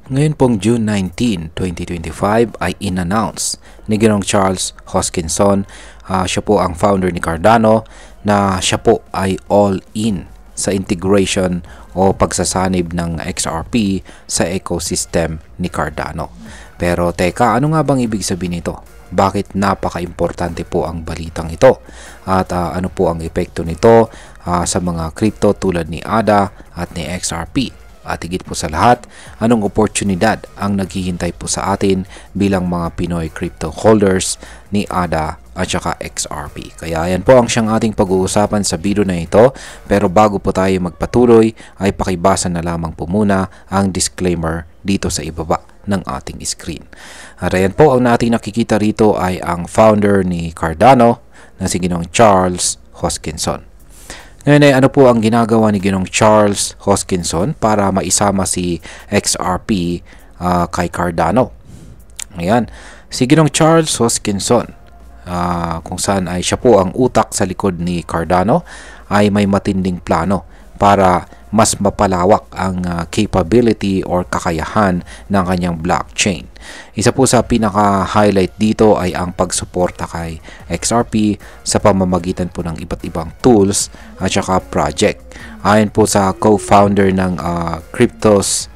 Ngayon pong June 19, 2025 ay in-announce ni Ginoong Charles Hoskinson, siya po ang founder ni Cardano, na siya po ay all-in sa integration o pagsasanib ng XRP sa ecosystem ni Cardano. Pero teka, ano nga bang ibig sabihin nito? Bakit napaka-importante po ang balitang ito? At ano po ang epekto nito sa mga crypto tulad ni ADA at ni XRP? At higit po sa lahat, anong oportunidad ang naghihintay po sa atin bilang mga Pinoy crypto holders ni ADA at saka XRP. Kaya yan po ang siyang ating pag-uusapan sa video na ito. Pero bago po tayo magpatuloy, ay pakibasa na lamang po muna ang disclaimer dito sa ibaba ng ating screen. At ayan po, ang natin nakikita rito ay ang founder ni Cardano na si Ginoong Charles Hoskinson. Ngayon ay ano po ang ginagawa ni Ginoong Charles Hoskinson para maisama si XRP kay Cardano. Ayan, si Ginoong Charles Hoskinson, kung saan ay siya po ang utak sa likod ni Cardano, ay may matinding plano para mas mapalawak ang capability or kakayahan ng kanyang blockchain. Isa po sa pinaka-highlight dito ay ang pagsuporta kay XRP sa pamamagitan po ng iba't ibang tools at saka project. Ayon po sa co-founder ng Cryptos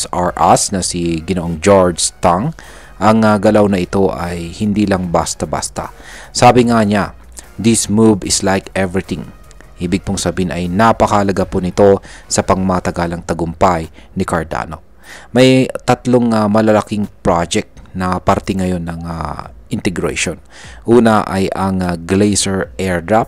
R Us na si Ginoong George Tang, ang galaw na ito ay hindi lang basta-basta. Sabi nga niya, "This move is like everything." Ibig pong sabihin ay napakahalaga po nito sa pangmatagalang tagumpay ni Cardano. May tatlong malalaking project na parte ngayon ng integration. Una ay ang Glacier Airdrop.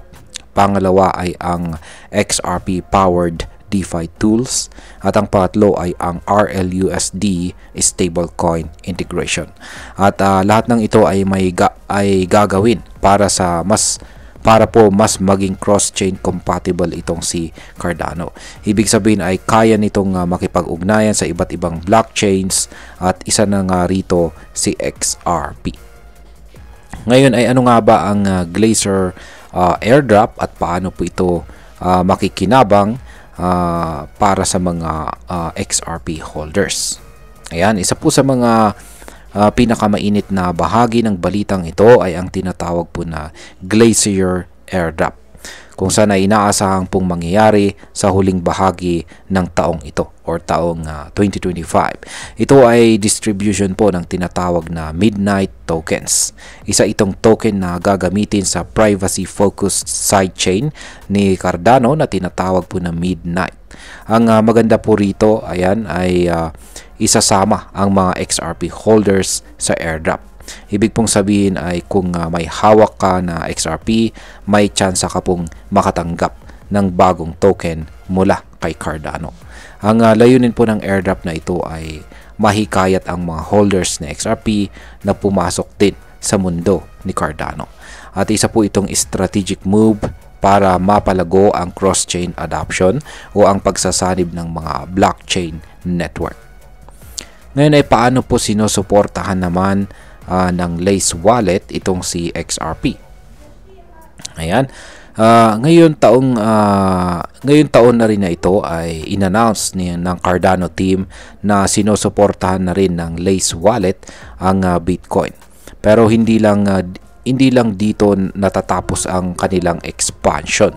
Pangalawa ay ang XRP-powered DeFi tools. At ang pangatlo ay ang RLUSD stablecoin integration. At lahat ng ito ay gagawin para po mas maging cross-chain compatible itong si Cardano. Ibig sabihin ay kaya nitong makipag-ugnayan sa iba't ibang blockchains at isa na nga rito si XRP. Ngayon ay ano nga ba ang Glacier Airdrop at paano po ito makikinabang para sa mga XRP holders? Ayan, isa po sa mga pinakamainit na bahagi ng balitang ito ay ang tinatawag po na Glacier Airdrop, kung saan ay inaasahang pong mangyayari sa huling bahagi ng taong ito or taong 2025. Ito ay distribution po ng tinatawag na Midnight Tokens. Isa itong token na gagamitin sa privacy-focused sidechain ni Cardano na tinatawag po na Midnight. Ang maganda po rito, ayan, ay isasama ang mga XRP holders sa airdrop. Ibig pong sabihin ay kung may hawak ka na XRP, may tsansa ka pong makatanggap ng bagong token mula kay Cardano. Ang layunin po ng airdrop na ito ay mahikayat ang mga holders na XRP na pumasok din sa mundo ni Cardano. At isa po itong strategic move para mapalago ang cross-chain adoption o ang pagsasanib ng mga blockchain network. Ngayon ay paano po sinusuportahan naman ng Lace Wallet itong si XRP? Ayan. Ngayon taon na rin na ito ay in-announce ng Cardano team na sinusuportahan na rin ng Lace Wallet ang Bitcoin. Pero hindi lang dito natatapos ang kanilang expansion.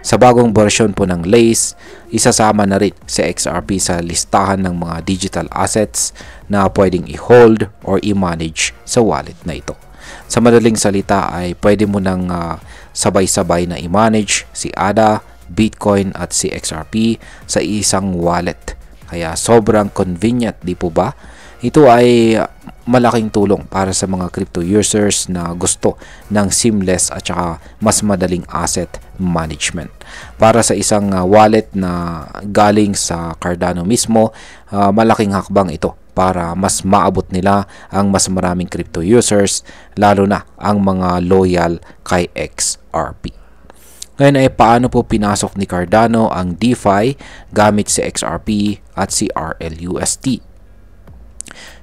Sa bagong version po ng Lace, isasama na rin si XRP sa listahan ng mga digital assets na pwedeng i-hold or i-manage sa wallet na ito. Sa madaling salita ay pwede mo nang sabay-sabay na i-manage si ADA, Bitcoin at si XRP sa isang wallet. Kaya sobrang convenient, di po ba? Ito ay malaking tulong para sa mga crypto users na gusto ng seamless at saka mas madaling asset management. Para sa isang wallet na galing sa Cardano mismo, malaking hakbang ito para mas maabot nila ang mas maraming crypto users, lalo na ang mga loyal kay XRP. Ngayon ay paano po pinasok ni Cardano ang DeFi gamit si XRP at si RLUSD?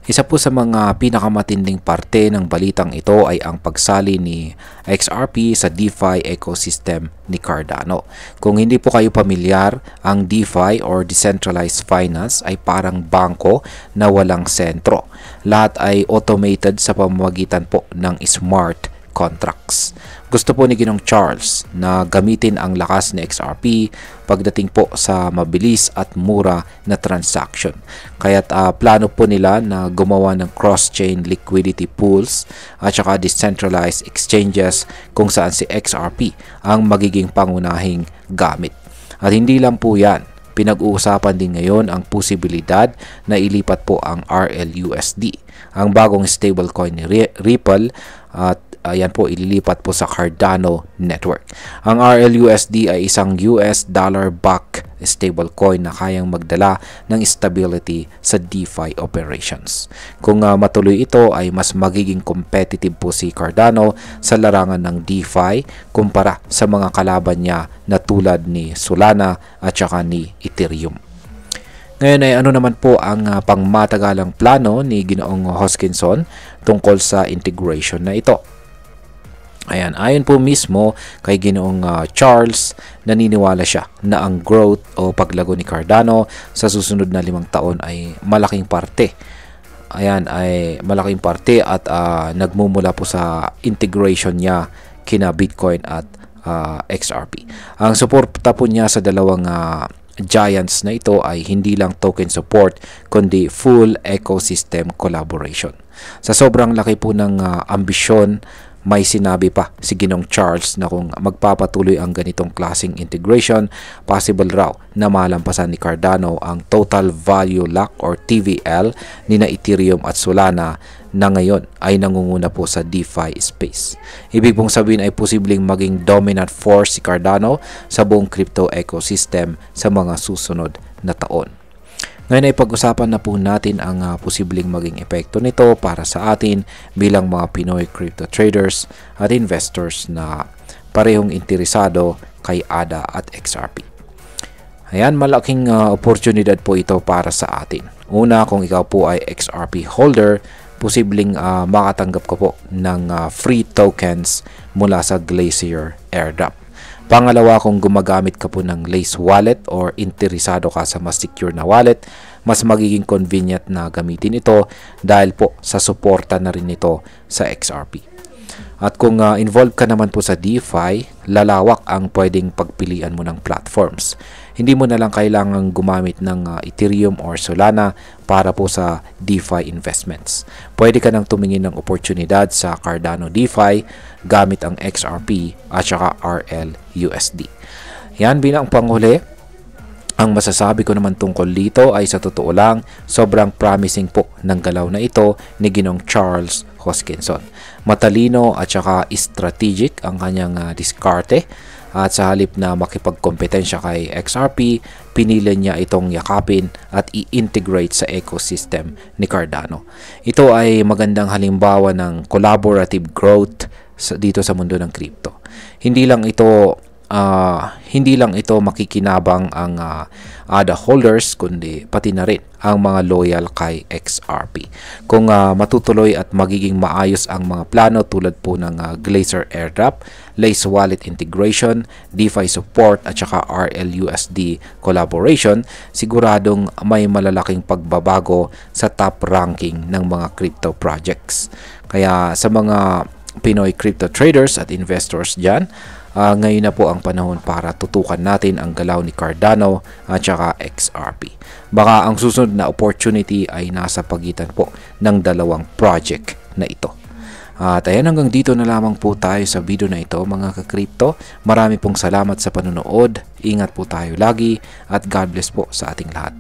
Isa po sa mga pinakamatinding parte ng balitang ito ay ang pagsali ni XRP sa DeFi ecosystem ni Cardano. Kung hindi po kayo pamilyar, ang DeFi or Decentralized Finance ay parang bangko na walang sentro. Lahat ay automated sa pamamagitan po ng smart contracts. Gusto po ni Ginong Charles na gamitin ang lakas ni XRP pagdating po sa mabilis at mura na transaction. Kaya't plano po nila na gumawa ng cross-chain liquidity pools at saka decentralized exchanges kung saan si XRP ang magiging pangunahing gamit. At hindi lang po yan, pinag-uusapan din ngayon ang posibilidad na ilipat po ang RLUSD, ang bagong stablecoin ni Ripple, at ayan po, ililipat po sa Cardano network. Ang RLUSD ay isang US dollar-backed stablecoin na kayang magdala ng stability sa DeFi operations. Kung matuloy ito ay mas magiging competitive po si Cardano sa larangan ng DeFi kumpara sa mga kalaban niya na tulad ni Solana at saka ni Ethereum. Ngayon ay ano naman po ang pangmatagalang plano ni Ginoong Hoskinson tungkol sa integration na ito. Ayan, ayon po mismo kay Ginoong Charles, naniniwala siya na ang growth o paglago ni Cardano sa susunod na 5 taon ay malaking parte. Ayan, ay malaking parte at nagmumula po sa integration niya kina Bitcoin at XRP. Ang suporta po niya sa dalawang giants na ito ay hindi lang token support kundi full ecosystem collaboration. Sa sobrang laki po ng ambisyon, may sinabi pa si Ginong Charles na kung magpapatuloy ang ganitong klaseng integration, possible raw na malampasan ni Cardano ang total value lock or TVL ni na Ethereum at Solana na ngayon ay nangunguna po sa DeFi space. Ibig pong sabihin ay posibleng maging dominant force si Cardano sa buong crypto ecosystem sa mga susunod na taon. Ngayon ay pag-usapan na po natin ang posibleng maging epekto nito para sa atin bilang mga Pinoy crypto traders at investors na parehong interesado kay ADA at XRP. Ayan, malaking oportunidad po ito para sa atin. Una, kung ikaw po ay XRP holder, posibleng makatanggap ka po ng free tokens mula sa Glacier airdrop. Pangalawa, kung gumagamit ka po ng Lace wallet or interesado ka sa mas secure na wallet, mas magiging convenient na gamitin ito dahil po sa suporta na rin ito sa XRP. At kung involved ka naman po sa DeFi, lalawak ang pwedeng pagpilian mo ng platforms. Hindi mo na lang kailangang gumamit ng Ethereum or Solana para po sa DeFi investments. Pwede ka nang tumingin ng oportunidad sa Cardano DeFi gamit ang XRP at saka RLUSD. Yan bilang panghuli. Ang masasabi ko naman tungkol dito ay sa totoo lang, sobrang promising po ng galaw na ito ni Ginong Charles Hoskinson. Matalino at saka strategic ang kanyang diskarte. At sa halip na makipagkompetensya kay XRP, pinili niya itong yakapin at i-integrate sa ecosystem ni Cardano. Ito ay magandang halimbawa ng collaborative growth dito sa mundo ng crypto. Hindi lang ito makikinabang ang ADA holders kundi pati na rin ang mga loyal kay XRP. Kung matutuloy at magiging maayos ang mga plano tulad po ng Glacier airdrop, Lace wallet integration, DeFi support at saka RLUSD collaboration, siguradong may malalaking pagbabago sa top ranking ng mga crypto projects. Kaya sa mga Pinoy crypto traders at investors dyan, ngayon na po ang panahon para tutukan natin ang galaw ni Cardano at saka XRP. Baka ang susunod na opportunity ay nasa pagitan po ng dalawang project na ito. At ayan, hanggang dito na lamang po tayo sa video na ito mga ka-crypto. Marami pong salamat sa panonood. Ingat po tayo lagi at God bless po sa ating lahat.